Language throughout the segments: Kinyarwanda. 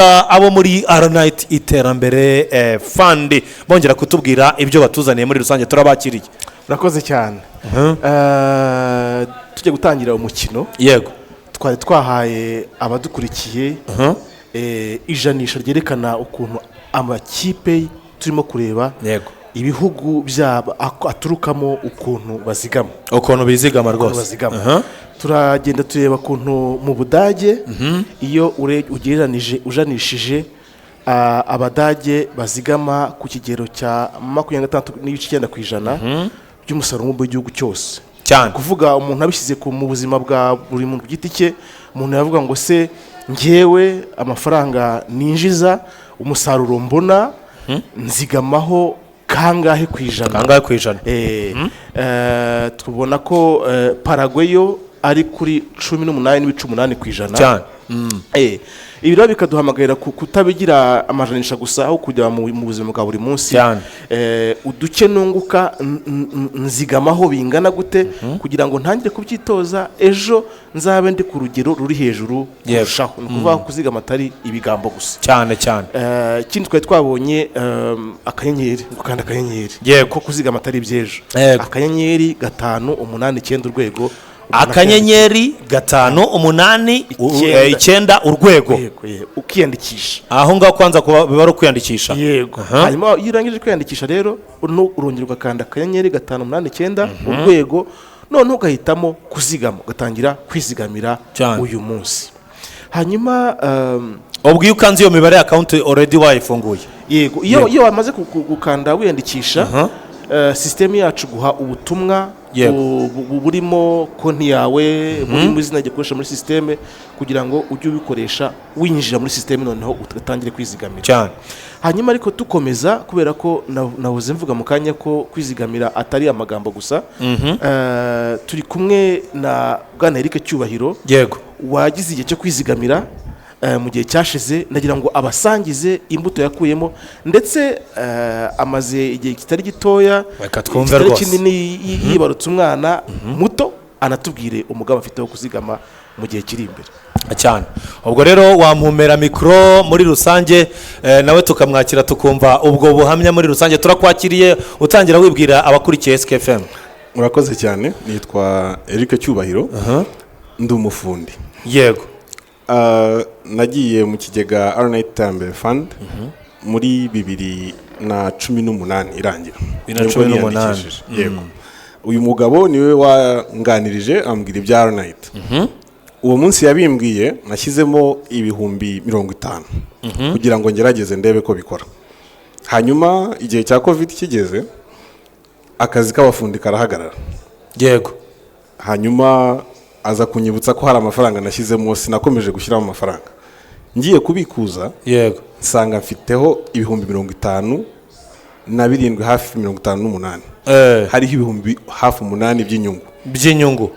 abo muri Aranite iterambere fund bongera kutubwira ibyo batuzaniye muri rusange turabakiriye. Urakoze cyane. Tujye gutangira umukino. Yego. Twari twahaye abadukurikiye ijanisha ryerekana ukuntu amakipe turimo kureba. Yego. Ibihugu byaba aturukamo ukuntu bazigama. Ukuntu bizigama rwose. Turagenda tureba ukuntu mu Budage iyo ugereranije ujanishije abadage bazigama ku kigero cya 26.9% by'umusaruro w'igihugu cyose. Cyane kuvuga umuntu abishyize mu buzima bwa buri muntu giti cye, umuntu yavuga ngo se ngewe amafaranga ninjiza umusaruro mbona nzigamaho kangahe kwijana. Tubona ko Paraguay yo ari kuri 18.8% cyane. Ibi rero bikaduhamagarira kutabigira amajanisha gusa aho kujya mu buzima bwa buri munsi. Uduke nunguka nzigamaho bingana gute kugira ngo ntangire kubyitoza ejo nzabe ndi ku rugero ruri hejuru kurushaho. Ni ukuvuga kuzigama atari ibigambo gusa cyane. Ikindi twari twabonye akanyenyeri, gukanda akanyenyeri ko kuzigama atari ibyejo. Akanyenyeri 589 urwego, akanyenyeri 589 urwego ukiyandikisha. Aho ngaho kwanza kuba bibaro kwiyandikisha. Yego. Hanyuma iyo urangije kwiyandikisha rero urongera ugakanda akanyenyeri 589 urwego, none ugahitamo kuzigama, ugatangira kwizigamira uyu munsi. Hanyuma ubwo iyo ukanze iyo mibare account already wayifunguye. Yego. Iyo wamaze gukanda wiyandikisha, system yacu guha ubutumwa burimo konti yawe, burimo izina gikoresha muri system kugira ngo ujye ubikoresha winjira muri system noneho ugatangire kwizigamira cyane. Hanyuma ariko tukomeza kubera ko navuze mvuga mu kanya ko kwizigamira atari amagambo gusa. Turi kumwe na Bwana Eric Cyubahiro. Yego. Wagize igihe cyo kwizigamira mu gihe cyashize, nagira ngo abasangize imbuto yakuyemo, ndetse amaze igihe kitari gitoya kitari kinini yibarutse umwana muto, anatubwire umugabo afite wo kuzigama mu gihe kiri imbere cyane. Ubwo rero wampumera mikro muri rusange nawe tukamwakira tukumva ubwo buhamya muri rusange. Turakwakiriye utangira wibwira abakurikiye SKFM. Murakoze cyane. Nitwa Eric Cyubahiro. Ndi umufundi. Yego. Nagiye mu kigega Aranite Iterambere Fund muri 2018 irangira. 2018. Yego. Uyu mugabo niwe wanganirije ambwira ibya Aranite. Uwo munsi yabimbwiye nashyizemo ibihumbi 50 kugira ngo ngerageze ndebe ko bikora. Hanyuma igihe cya Covid kigeze, akazi k'abafundi karahagarara. Yego. Hanyuma aza kunyibutsa ko hari amafaranga nashyizemo, sinakomeje gushyiramo amafaranga. Ngiye kubikuza, yego, nsanga mfiteho ibihumbi 57 hafi 58. Hariho ibihumbi hafi 8 by'inyungu.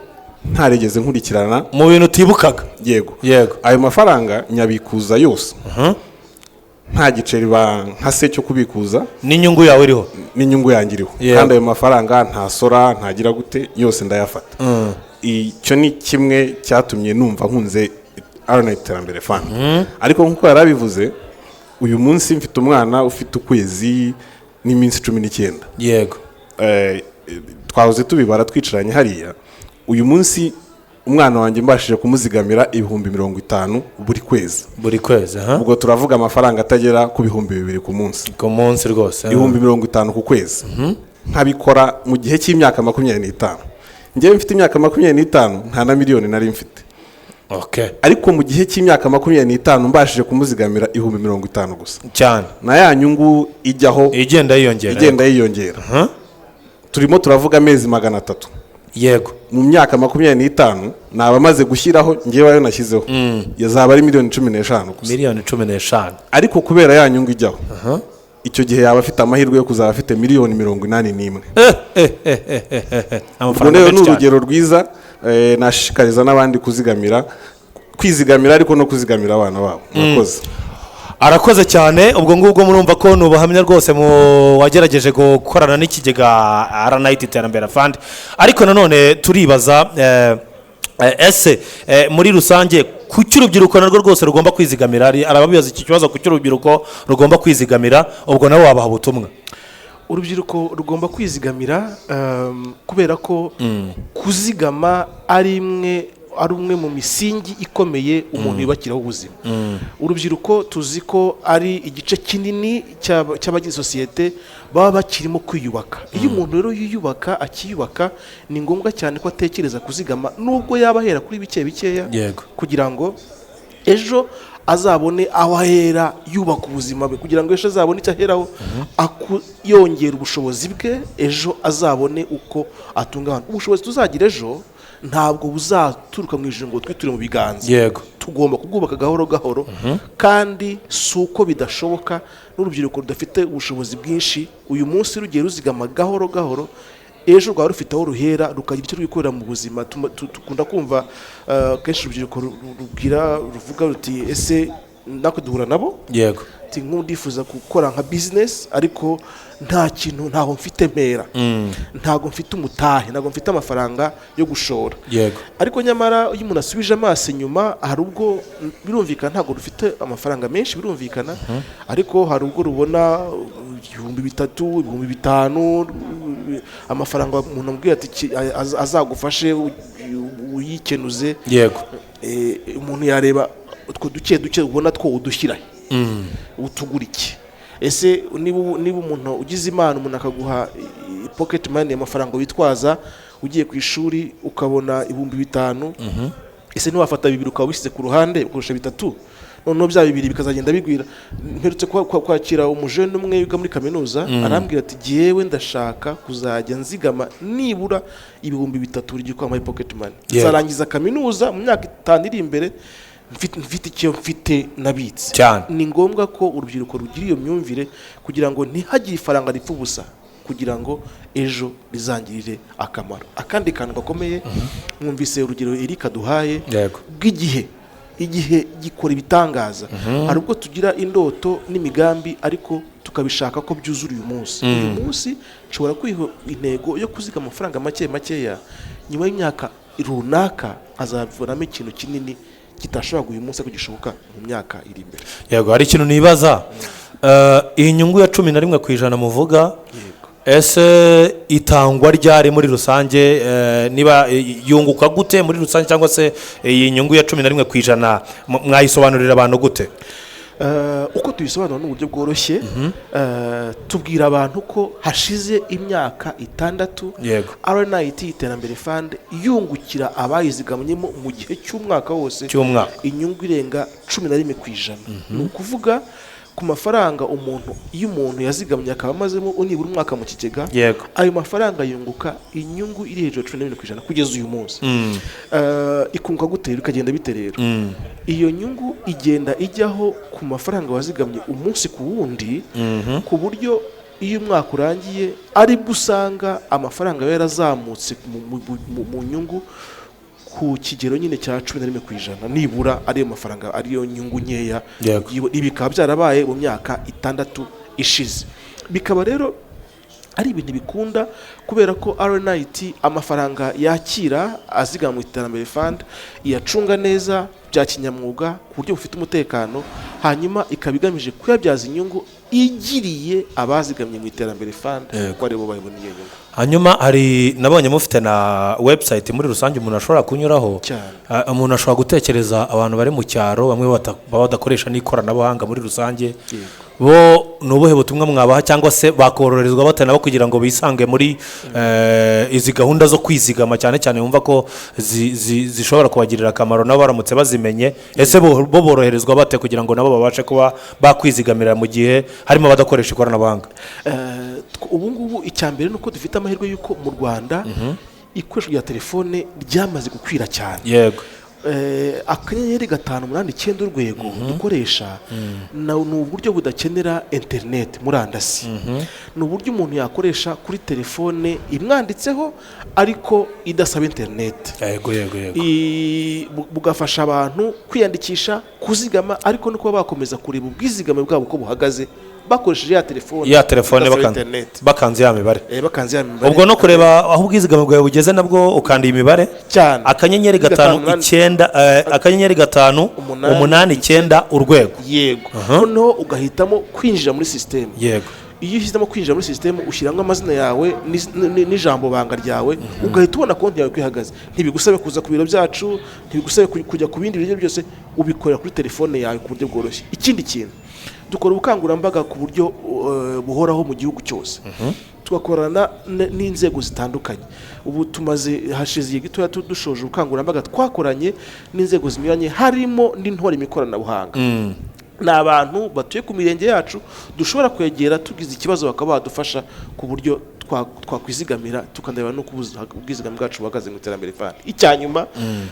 Ntaregeze nkurikirana mu bintu utibukaga. Yego. Yego. Ayo mafaranga nyabikuza yose. Nta giceri nkase cyo kubikuza. N'inyungu yawe iriho. N'inyungu yangiriho. Kandi ayo mafaranga nta sora, ntagira gute, yose ndayafata. Icyo ni kimwe cyatumye numva nkunze Aranite Iterambere Fund. Ariko nkuko yarabivuze, uyu munsi mfite umwana ufite ukwezi n'iminsi 19. Yego. Twahoze tubibara twicaranye hariya. Uyu munsi umwana wanjye mbashije kumuzigamira ibihumbi 50 buri kwezi. Ubwo turavuga amafaranga atagera ku bihumbi 2 ku munsi. Ku munsi rwose. Ibihumbi 50 ku kwezi. Nkabikora mu gihe cy'imyaka 25. Ngewe mfite imyaka 25 nta na miliyoni nari mfite. Okay. Ariko mu gihe cy'imyaka 25 mbashije kumuzigamira ibihumbi 50 gusa. Cyane. Na ya nyungu ijyaho igenda yiyongera. Turimo turavuga amezi 300. Yego. Mu myaka 25 nabamaze gushyiraho ngewe ayo nashyizeho. Yazaba ari miliyoni 15 gusa. Miliyoni 15. Ariko kubera ya nyungu ijyaho. Icyo gihe yaba afite amahirwe yo kuzaba afite miliyoni 81. Amafaranga ni urugero rwiza. Nashikariza n'abandi kwizigamira ariko no kuzigamira abana babo. Murakoze. Arakoze cyane. Ubwo ngubwo murumva ko nubuhamya rwose mu wagerageje gukorana n'ikigega Aranite Iterambere Fund. Ariko nanone turibaza ese muri rusange kuki urubyiruko narwo rwose rugomba kwizigamira, arababibaza iki kibazo, kuki urubyiruko rugomba kwizigamira, ubwo nawe wabaha ubutumwa. Urubyiruko rugomba kwizigamira kubera ko kuzigama ari umwe mu misingi ikomeye umuntu yubakiraho ubuzima. Urubyiruko tuzi ko ari igice kinini cy'abagize sosiyete baba bakirimo kwiyubaka. Iyo umuntu rero yiyubaka akiyubaka, ni ngombwa cyane ko atekereza kuzigama, nubwo yaba ahera kuri bikeya kugira ngo ejo azabone aho ahera yubaka ubuzima bwe, kugira ngo ejo azabone icyo aheraho yongera ubushobozi bwe, ejo azabone uko atungana. Ubushobozi tuzagira ejo ntabwo buzaturuka mu ijuru ngo twiture mu biganza. Tugomba kubwubaka gahoro gahoro, kandi si uko bidashoboka. N'urubyiruko rudafite ubushobozi bwinshi uyu munsi rugiye ruzigama gahoro gahoro, ejo rwaba rufite aho ruhera rukagira icyo rwikorera mu buzima. Dukunda kumva kenshi urubyiruko ruvuga ruti ese natwe duhura nabo, ndifuza gukora nka bizinesi ariko ntaho mfite mpera, ntago mfite umutahe, ntago mfite amafaranga yo gushora. Ariko nyamara iyo umuntu asubije amaso inyuma, hari ubwo birumvikana ntago rufite amafaranga menshi, birumvikana, ariko hari ubwo rubona 3,000, 5,000 amafaranga umuntu amubwira ati azagufashe uyikenuze. Umuntu yareba utwo duke ubona two udushyira utugura iki. Ese niba umuntu ugize imana, umuntu akaguha pocket money, amafaranga witwaza ugiye ku ishuri ukabona 5,000, ese ntiwafata 2 ukaba wishyize ku ruhande ukurusha 3, noneho bya 2 bikazagenda bigwira. Mperutse kwakira umujene umwe wiga muri kaminuza, arambwira ati jewe ndashaka kuzajya nzigama nibura 3,000 buri gihe kwa pocket money, zarangiza kaminuza mu myaka 5 iri imbere mfite icyo mfite nabitse. Ni ngombwa ko urubyiruko rugira iyo myumvire kugira ngo ntihagire ifaranga ripfa ubusa, kugira ngo ejo rizangirire akamaro. Akandi kantu gakomeye, mwumvise urugero Erika duhaye bw'igihe, igihe gikora ibitangaza. Hari ubwo tugira indoto n'imigambi ariko tukabishaka ko byuzura uyu munsi. Uyu munsi nshobora kwiha intego yo kuziga amafaranga makeya, nyuma y'imyaka runaka azavunamo ikintu kinini kitashobora uyu munsi kugishoboka mu myaka iri imbere. Hari ikintu nibaza, iyi nyungu ya 11% muvuga, ese itangwa ryari muri rusange, niba yunguka gute muri rusange, cyangwa se iyi nyungu ya 11% mwayisobanurira abantu gute? Uko tubisobanura n'uburyo bworoshye, tubwira abantu ko hashize imyaka 6 RNIT Iterambere Fund yungukira abayizigamyemo mu gihe cy'umwaka wose inyungu irenga 11%. Ni ukuvuga ku mafaranga iyo umuntu yazigamye akaba amazemo nibura umwaka mu kigega, ayo mafaranga yunguka inyungu iri hejuru 11% kugeza uyu munsi. Ikunguka gutera ikagenda biterera. Iyo nyungu igenda ijyaho ku mafaranga wazigamye umunsi ku wundi, ku buryo iyo umwaka urangiye ari busanga amafaranga yarazamutse mu nyungu ku kigero nyine cya 11% nibura ariyo mafaranga, ariyo nyungu nkeya. Bikaba byarabaye mu myaka 6 ishize. Bikaba rero ari ibintu bikunda kubera ko RNIT amafaranga yakira azigama mu Iterambere Fund iyacunga neza bya kinyamwuga ku buryo bufite umutekano, hanyuma ikabigamije kuyabyaza inyungu igiriye abazigamye mu Iterambere Fund ko aribo bayibona iyo nyungu. Hanyuma hari nabonye mufite na website muri rusange umuntu ashobora kunyuraho, umuntu ashobora gutekereza abantu bari mu cyaro bamwe badakoresha n'ikoranabuhanga muri rusange, bo nubuhe butumwa mwabaha, cyangwa se bakoroherezwa bate nabo kugira ngo bisange muri izi gahunda zo kwizigama, cyane cyane wumva ko zishobora kubagirira akamaro nabo baramutse bazimenye? Ese bo boroherezwa bate kugira ngo nabo babashe kuba bakwizigamira mu gihe harimo badakoresha ikoranabuhanga? Ubu ngubu icyambere nuko dufite amahirwe yuko mu Rwanda ikoresho rya telefone ryamaze gukwira cyane. Akanyenyeri 589 urwego dukoresha ni uburyo budakenera internet murandasi. Ni uburyo umuntu yakoresha kuri telefone imwanditseho ariko idasaba internet. Bugafasha abantu kwiyandikisha, kuzigama, ariko no kuba bakomeza kureba ubwizigame bwabo uko buhagaze bakoresheje ya telefone bakanze ya mibare. Ubwo no kureba aho ubwizigame bwawe bugeze nabwo ukanda imibare cyane, akanyenyeri 589 akanyenyeri 5 8 9 urwego. Yego. Noneho ugahitamo kwinjira muri sisiteme. Yego. Iyo uhisemo kwinjira muri sisiteme ushyiramo amazina yawe n'ijambo banga ryawe, ugahita ubona konti yawe kwihagaze. Ntibigusabe kuza ku biro byacu, ntibigusabe kujya ku bindi biryo byose, ubikorera kuri telefone yawe ku buryo bworoshye. Ikindi kintu, dukora ubukangurambaga ku buryo buhoraho mu gihugu cyose. Tugakorana n'inzego zitandukanye. Ubu hashize igihe gitoya dushoje ubukangurambaga twakoranye n'inzego zinyuranye, harimo n'intore imikoranabuhanga. Ni abantu batuye ku mirenge yacu dushobora kwegera tugize ikibazo bakaba badufasha ku buryo twakwizigamira tukandeba no ubwizigame bwacu buhagaze mu iterambere fandi. Icyanyuma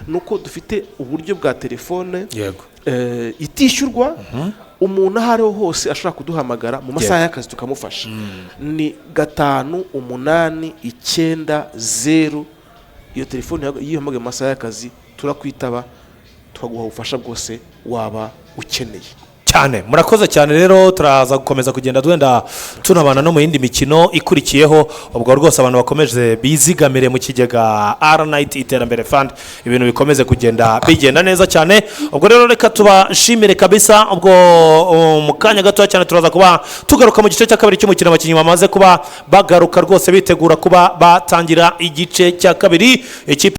nuko dufite uburyo bwa telefone itishyurwa, umuntu aho ariho hose ashobora kuduhamagara mu masaha y'akazi tukamufasha. Ni 58990. Iyo telefone iyo uhamagaye mu masaha y'akazi turakwitaba tukaguha ubufasha bwose waba ukeneye. cyane. Murakoze cyane rero, turaza gukomeza kugenda duenda tunabana no mu yindi mikino ikurikiyeho. Ubwo rwose abantu bakomeje bizigamire mu kigega R-Night iterambere fund, ibintu bikomeze kugenda bigenda neza cyane. Ubwo rero reka tubashimire kabisa. Ubwo mu kanya gato cyane turaza kuba tugaruka mu gice cya kabiri cy'umukino. Abakinnyi bamaze kuba bagaruka rwose bitegura kuba batangira igice cya kabiri.